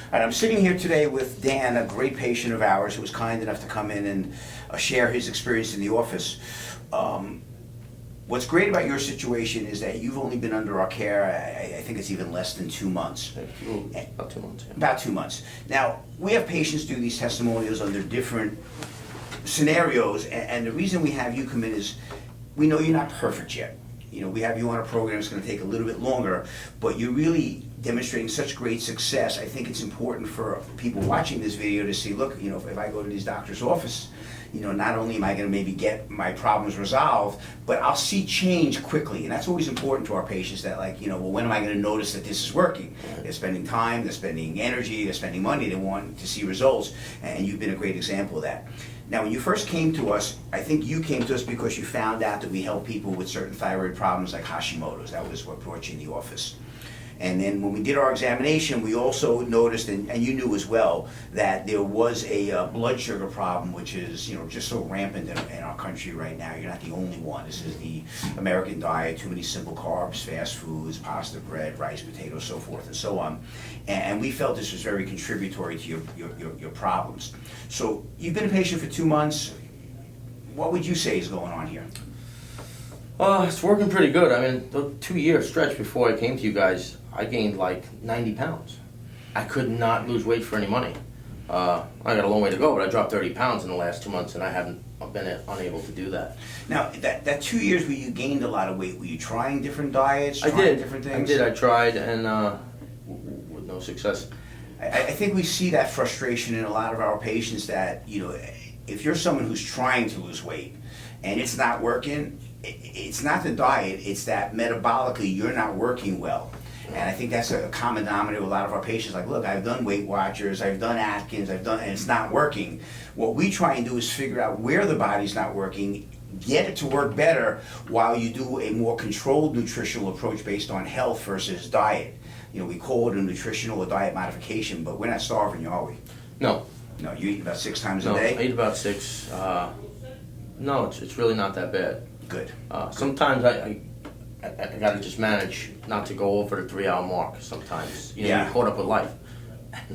All right, I'm sitting here today with Dan, a great patient of ours who was kind enough to come in and share his experience in the office. What's great about your situation is that you've only been under our care, I think it's even less than 2 months. About 2 months, yeah. About 2 months. Now, we have patients do these testimonials under different scenarios, and the reason we have you come in is we know you're not perfect yet. You know, we have you on a program that's going to take a little bit longer, but you're really demonstrating such great success. I think it's important for people watching this video to see, look, you know, if I go to this doctor's office, you know, not only am I going to maybe get my problems resolved, but I'll see change quickly. And that's always important to our patients, that, like, you know, well, when am I going to notice that this is working? They're spending time, they're spending energy, they're spending money, they want to see results, and you've been a great example of that. Now, when you first came to us, I think you came to us because you found out that we help people with certain thyroid problems like Hashimoto's. That was what brought you in the office. And then when we did our examination, we also noticed, and you knew as well, that there was a blood sugar problem, which is, you know, just so rampant in our country right now. You're not the only one. This is the American diet, too many simple carbs, fast foods, pasta, bread, rice, potatoes, so forth and so on. And we felt this was very contributory to your problems. So you've been a patient for 2 months. What would you say is going on here? It's working pretty good. I mean, the 2-year stretch before I came to you guys, I gained like 90 pounds. I could not lose weight for any money. I got a long way to go, but I dropped 30 pounds in the last 2 months, and I haven't been unable to do that. Now, that 2 years where you gained a lot of weight, were you trying different diets, different things? I tried, and with no success. I think we see that frustration in a lot of our patients, that, you know, if you're someone who's trying to lose weight and it's not working, it's not the diet, it's that metabolically you're not working well. And I think that's a common denominator with a lot of our patients. Like, look, I've done Weight Watchers, I've done Atkins, and it's not working. What we try and do is figure out where the body's not working, get it to work better, while you do a more controlled nutritional approach based on health versus diet. You know, we call it a nutritional or diet modification, but we're not starving you, are we? No. No, you eat about 6 times a No, day? I eat about 6. No, it's really not that bad. Good. Sometimes I gotta just manage not to go over the 3-hour mark. Sometimes, you know, you're caught up with life.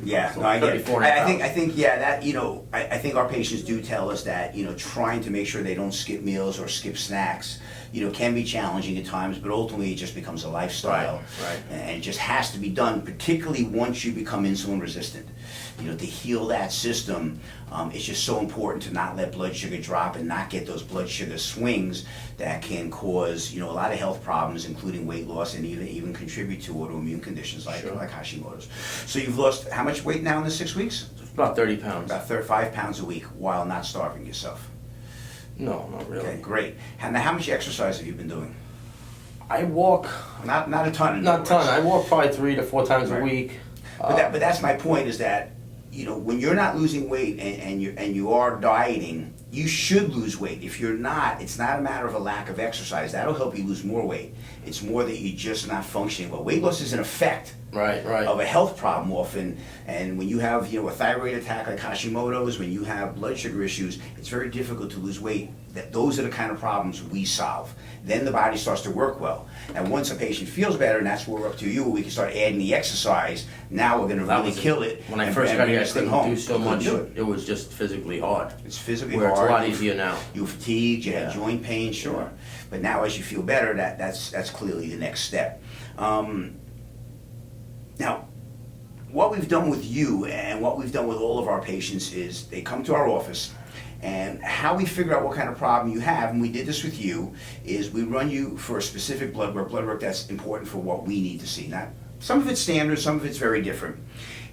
Yeah, no, I get it. I think, yeah, that, you know, I think our patients do tell us that, you know, trying to make sure they don't skip meals or skip snacks, you know, can be challenging at times, but ultimately it just becomes a lifestyle. Right. And it just has to be done, particularly once you become insulin resistant. You know, to heal that system, it's just so important to not let blood sugar drop and not get those blood sugar swings that can cause, you know, a lot of health problems, including weight loss, and even contribute to autoimmune conditions like Hashimoto's. So you've lost how much weight now in the 6 weeks? About 30 pounds. About 35 pounds a week, while not starving yourself. No, not really. Okay, great. And now, how much exercise have you been doing? I walk. Not a ton. Not a ton. I walk probably 3 to 4 times a week. But that's my point, is that, you know, when you're not losing weight and you are dieting, you should lose weight. If you're not, it's not a matter of a lack of exercise. That'll help you lose more weight. It's more that you're just not functioning well. Weight loss is an effect of a health problem often, and when you have, you know, a thyroid attack like Hashimoto's, when you have blood sugar issues, it's very difficult to lose weight. Those are the kind of problems we solve. Then the body starts to work well. And once a patient feels better, and that's where we're up to you, we can start adding the exercise. Now we're going to really kill it. When I first got here, I couldn't do so much. It was just physically hard. It's physically hard. It's a lot easier now. You were fatigued, you had joint pain, sure. But now as you feel better, that's clearly the next step. Now, what we've done with you and what we've done with all of our patients is they come to our office, and how we figure out what kind of problem you have, and we did this with you, is we run you for a specific blood work that's important for what we need to see. Now, some of it's standard, some of it's very different.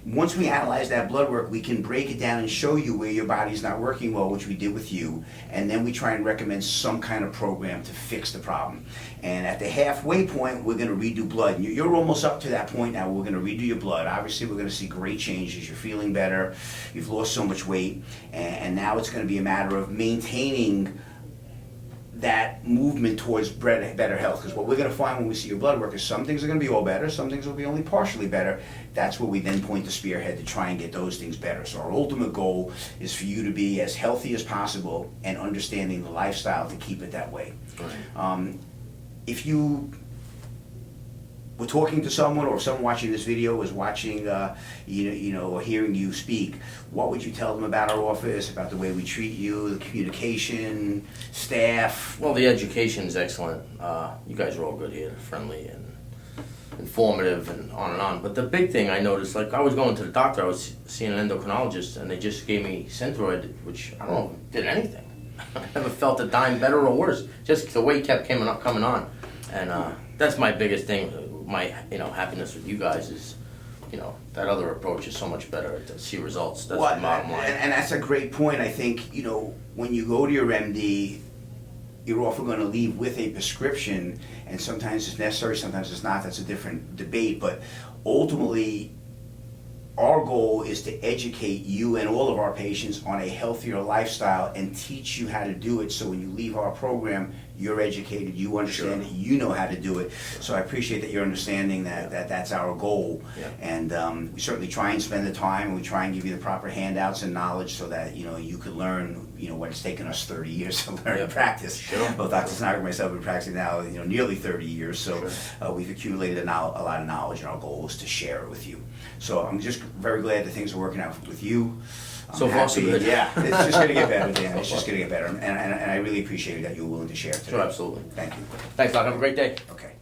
Once we analyze that blood work, we can break it down and show you where your body's not working well, which we did with you, and then we try and recommend some kind of program to fix the problem. And at the halfway point, we're going to redo blood. And you're almost up to that point now. We're going to redo your blood. Obviously, we're going to see great changes. You're feeling better. You've lost so much weight. And now it's going to be a matter of maintaining that movement towards better health. Because what we're going to find when we see your blood work is some things are going to be all better, some things will be only partially better. That's where we then point the spearhead to try and get those things better. So our ultimate goal is for you to be as healthy as possible and understanding the lifestyle to keep it that way. Right. If you we're talking to someone, or if someone watching this video is watching, or hearing you speak, what would you tell them about our office, about the way we treat you, the communication, staff? Well, the education is excellent. You guys are all good here, friendly and informative and on. But the big thing I noticed, like I was going to the doctor, I was seeing an endocrinologist, and they just gave me Synthroid, which I don't know if it did anything. I never felt a dime better or worse. Just the weight kept coming on, and that's my biggest thing. My happiness with you guys is, that other approach is so much better to see results. That's the bottom line. And that's a great point. I think when you go to your MD, you're often going to leave with a prescription, and sometimes it's necessary, sometimes it's not. That's a different debate. But ultimately, our goal is to educate you and all of our patients on a healthier lifestyle and teach you how to do it, so when you leave our program, you're educated, you understand it, you know how to do it. So I appreciate that you're understanding that's our goal. Yeah. And we certainly try and spend the time, and we try and give you the proper handouts and knowledge so that you could learn what it's taken us 30 years to learn and practice. Sure. Both Dr. Snyder and myself have been practicing now nearly 30 years, so we've accumulated a lot of knowledge, and our goal is to share it with you. So I'm just very glad that things are working out with you. So far, so good. Yeah, it's just going to get better, Dan. It's just going to get better. And I really appreciate that you were willing to share today. Sure, absolutely. Thank you. Thanks, Doc. Have a great day. Okay.